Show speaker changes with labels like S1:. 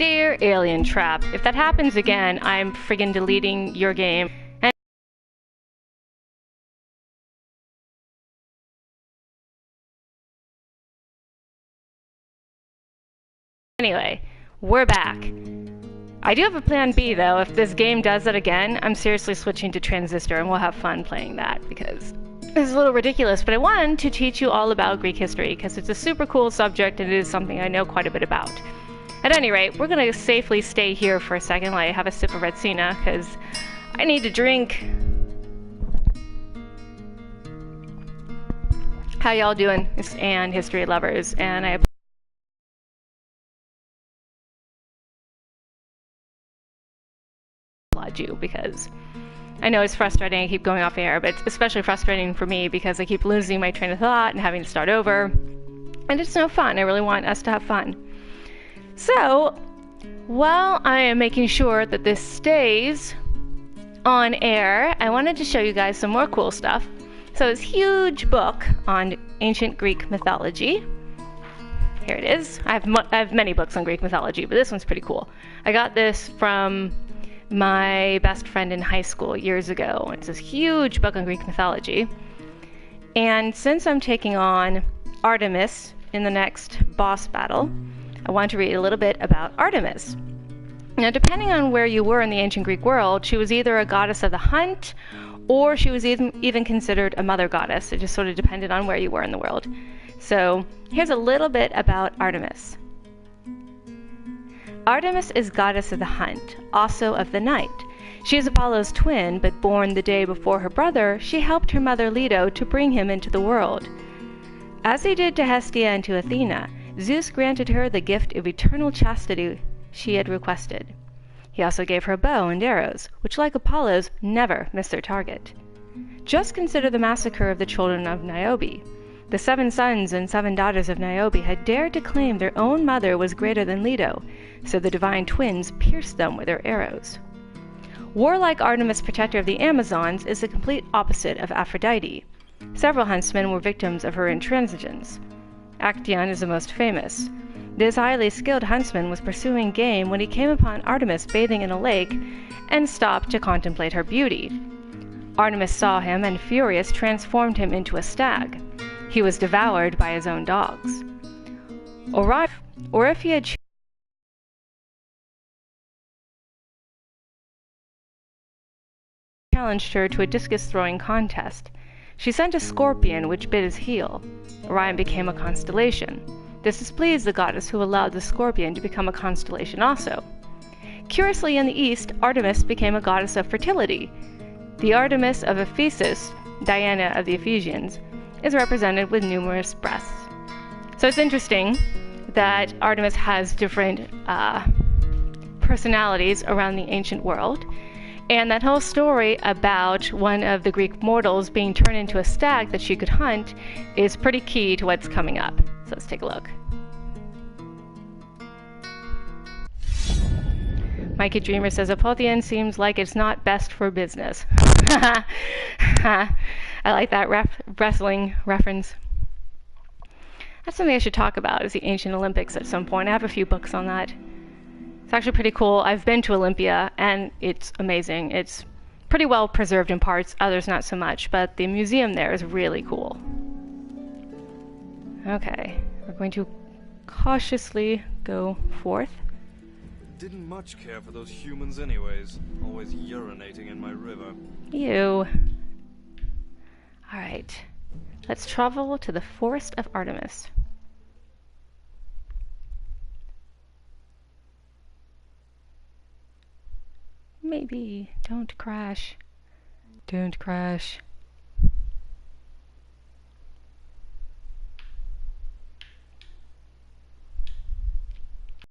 S1: Dear Alien Trap, if that happens again, I'm friggin' deleting your game. And anyway, we're back. I do have a plan B though. If this game does that again, I'm seriously switching to Transistor and we'll have fun playing that because it's a little ridiculous, but I wanted to teach you all about Greek history because it's a super cool subject and it is something I know quite a bit about. At any rate, we're going to safely stay here for a second while I have a sip of Retsina because I need to drink. How y'all doing? It's Anne, history lovers, and I applaud you because I know it's frustrating. I keep going off air, but it's especially frustrating for me because I keep losing my train of thought and having to start over. And it's no fun. I really want us to have fun. So, while I am making sure that this stays on air, I wanted to show you guys some more cool stuff. So this huge book on ancient Greek mythology. Here it is. I have many books on Greek mythology, but this one's pretty cool. I got this from my best friend in high school years ago. It's this huge book on Greek mythology. And since I'm taking on Artemis in the next boss battle, I want to read a little bit about Artemis. Now, depending on where you were in the ancient Greek world, she was either a goddess of the hunt, or she was even considered a mother goddess. It just sort of depended on where you were in the world. So, here's a little bit about Artemis. Artemis is goddess of the hunt, also of the night. She is Apollo's twin, but born the day before her brother, she helped her mother Leto to bring him into the world. As he did to Hestia and to Athena, Zeus granted her the gift of eternal chastity she had requested. He also gave her a bow and arrows, which, like Apollo's, never missed their target. Just consider the massacre of the children of Niobe. The 7 sons and 7 daughters of Niobe had dared to claim their own mother was greater than Leto, so the divine twins pierced them with their arrows. Warlike Artemis, protector of the Amazons, is the complete opposite of Aphrodite. Several huntsmen were victims of her intransigence. Actaeon is the most famous. This highly skilled huntsman was pursuing game when he came upon Artemis bathing in a lake and stopped to contemplate her beauty. Artemis saw him and, furious, transformed him into a stag. He was devoured by his own dogs. Or if he had challenged her to a discus-throwing contest, she sent a scorpion which bit his heel. Orion became a constellation. This displeased the goddess, who allowed the scorpion to become a constellation also. Curiously, in the east, Artemis became a goddess of fertility. The Artemis of Ephesus, Diana of the Ephesians, is represented with numerous breasts. So it's interesting that Artemis has different personalities around the ancient world. And that whole story about one of the Greek mortals being turned into a stag that she could hunt is pretty key to what's coming up. So let's take a look. Mikey Dreamer says, Apotheon seems like it's not best for business. I like that wrestling reference. That's something I should talk about, is the ancient Olympics at some point. I have a few books on that. It's actually pretty cool. I've been to Olympia, and it's amazing. It's pretty well preserved in parts, others not so much, but the museum there is really cool. Okay, we're going to cautiously go forth.
S2: Didn't much care for those humans anyways, always urinating in my river.
S1: Ew. Alright, let's travel to the Forest of Artemis. Maybe. Don't crash. Don't crash.